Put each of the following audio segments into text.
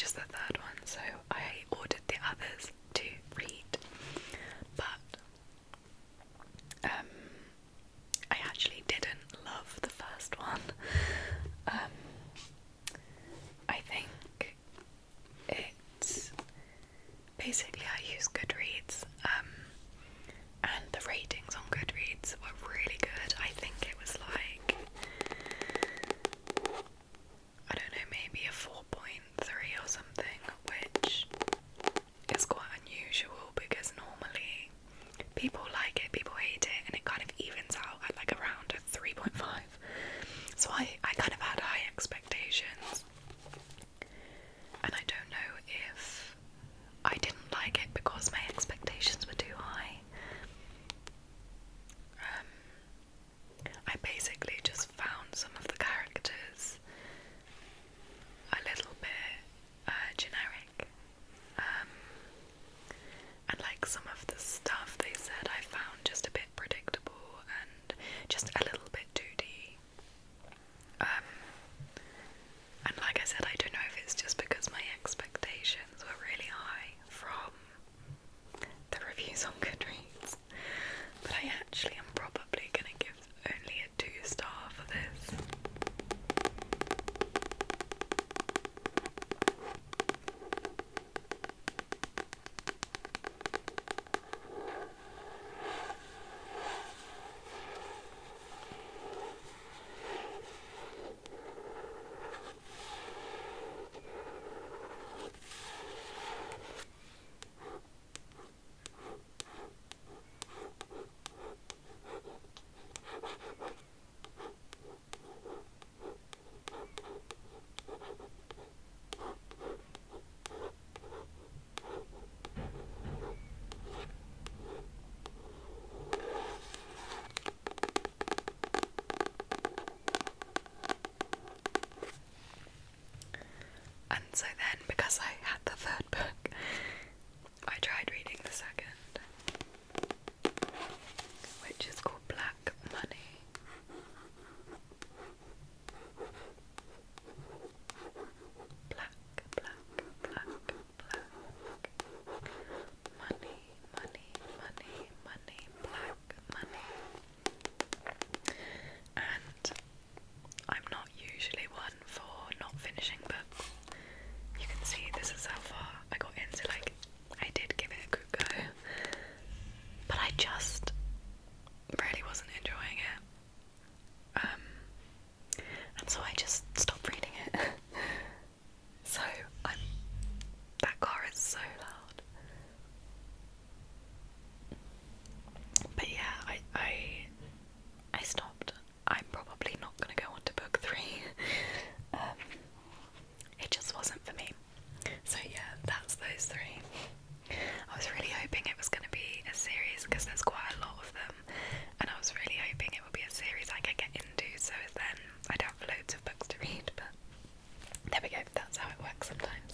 just the third one, so I ordered the others to read. But I actually didn't love the first one. I think it's basically, I use Goodreads, and the ratings on Goodreads were really good. I think it was like, I don't know, maybe a 4.3 or something, which is quite unusual because normally people like it, people hate it, and it kind of evens out at like around a 3.5. So I kind of had high expectations, and I don't know if I didn't like it because my expectations were too high. I basically just found some of the characters a little bit generic, and like some of the stuff they said I found just a bit predictable and just a little bit 2D. And like I said, I don't know if it's just because my expectations were really high from the reviews on Goodreads, but I actually am probably going to give only a 2-star for this. And so then, because I had the third book, I tried reading the second, which is called Black Money. Black, black, black, black. Money, money, money, money, black money. And I'm not usually one for not finishing books. You can see this is how far I got into, like, I did give it a good go, but I just really wasn't enjoying it. And so I just stopped reading it. So that car is so loud. But yeah, I stopped. I'm probably not gonna go on to book 3. It just wasn't for me. So yeah, that's those 3. I was really hoping it was gonna be a series because there's quite a lot of them, and I was really hoping it would be a series I could get into, so then I'd have loads of books to read, but there we go, that's how it works sometimes.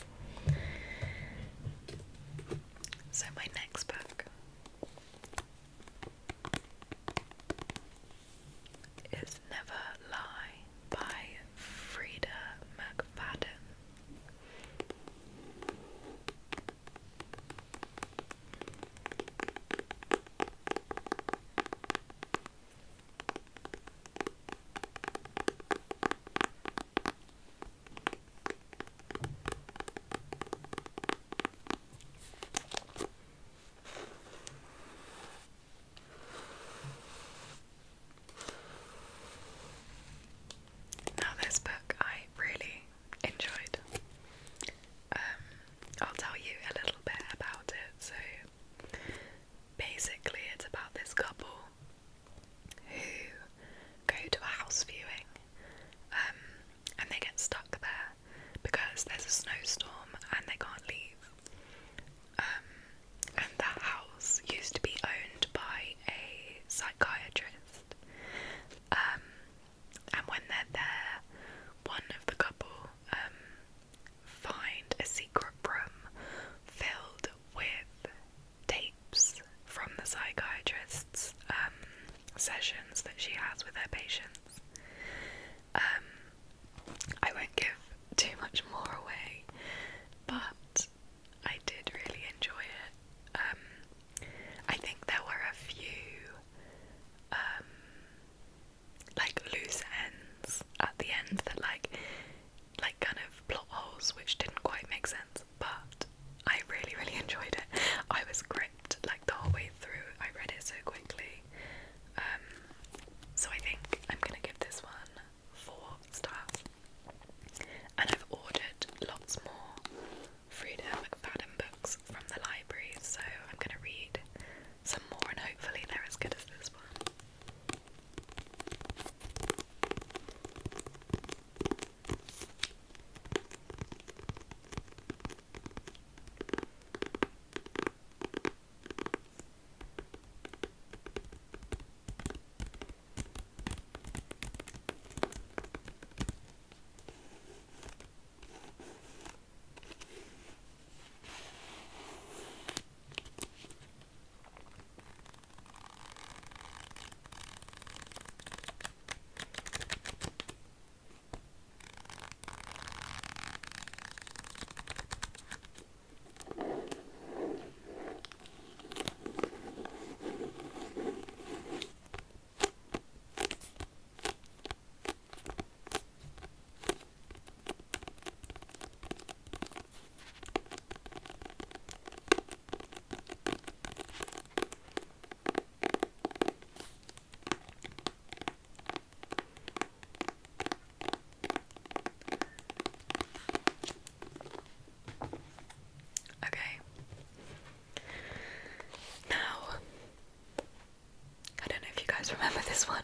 this one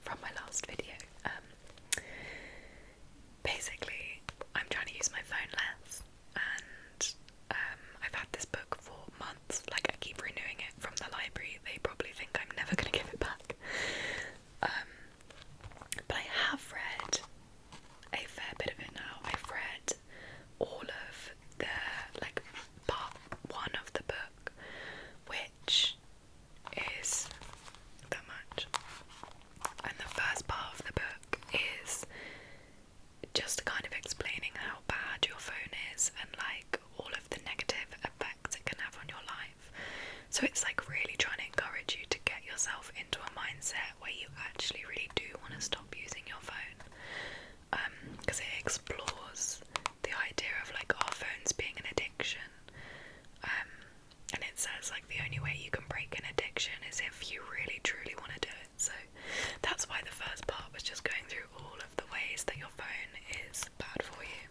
from my last video. Basically, I'm trying to use my phone less, and I've had this book for months. Like, I keep renewing it from the library. They probably think I'm never going to give it back. But I have read a fair bit of it now. I've read all of the, like, part 1 of the book, which is that much. And the first part of the book is just kind of explaining how bad your phone is and like all of the negative effects it can have on your life. So it's like really trying to encourage you to get yourself into a mindset where you actually really do want to stop using your phone, because it explores the idea of like our phones being an addiction, and it says like the only way you can break an addiction is if you really truly want to do it. So that's why the first part was just going through all of the ways that your phone is bad for you.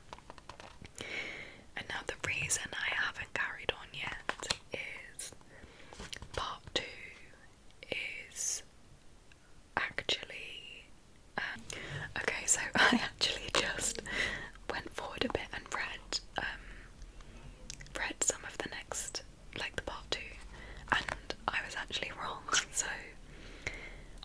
And now the reason I haven't carried on yet is part 2 is actually okay, so I actually just went forward a bit and read some of the next, like the part 2, and I was actually wrong. So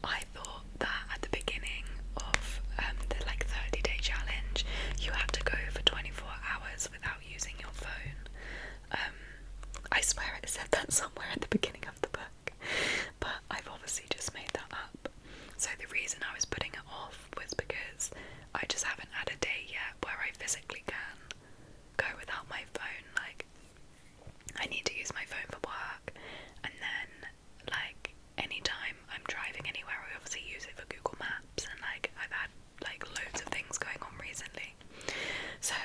I thought that at the beginning of the like 30-day challenge you had to go for 24 hours without using your phone. I swear it said that somewhere at the beginning of the book, but I've obviously just made that up. So the reason I was putting it off was because I just haven't had a day yet where I physically can go without my phone. Like, I need to use my phone for work, and then like anytime I'm driving anywhere I obviously use it for Google Maps, and like I've had like loads of things going on recently. So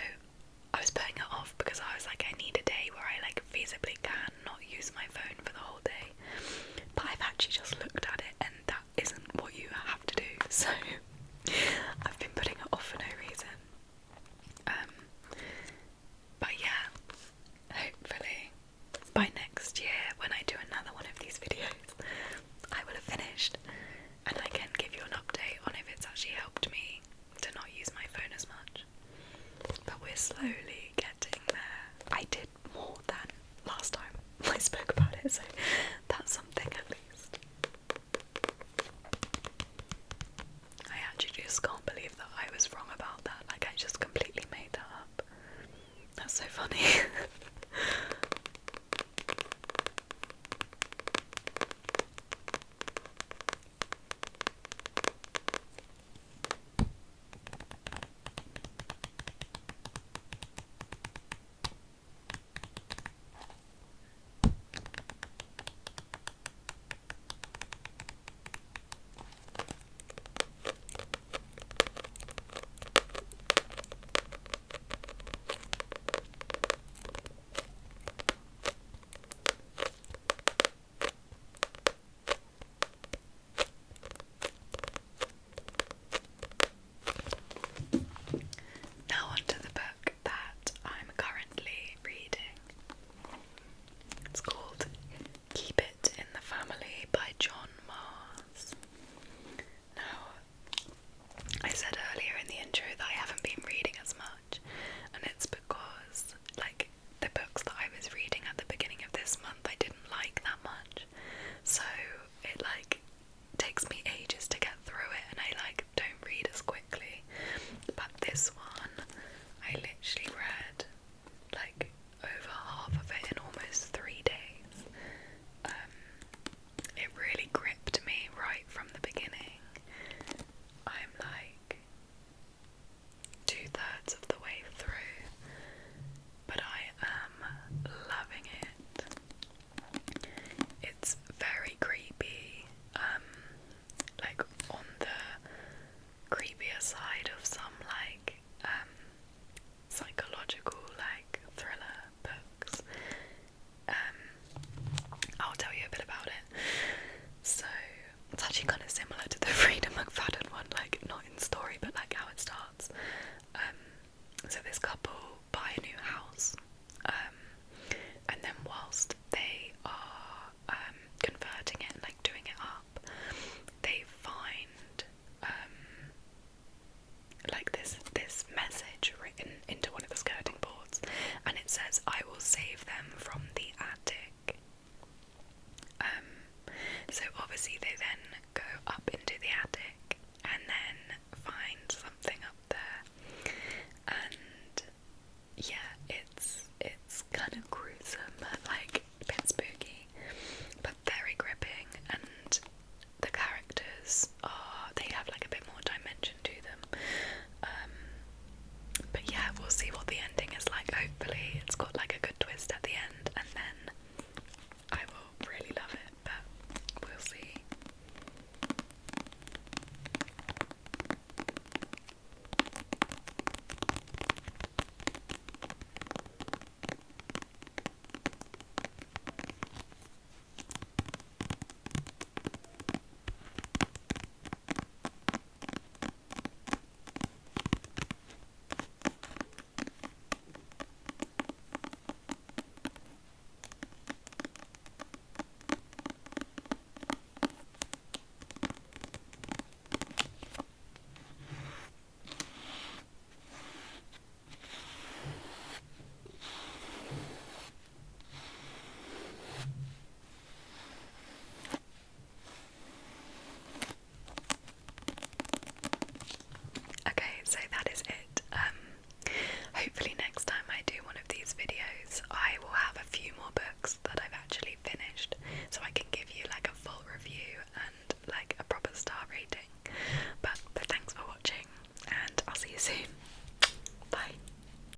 I was putting it off because I was like, I need a day where I like feasibly can not use my phone for the whole day. But I've actually just looked at it and that isn't what you have to do. So I've been putting it off for no reason. But yeah, hopefully by next year when I do another one of these videos I will have finished and I can give you an update on if it's actually helped me to not use my phone as much. But we're slowly getting there. I did more than last time I spoke about it, so that's something at least. I actually just can't believe that I was wrong about that. Like, I just completely made that up. That's so funny. says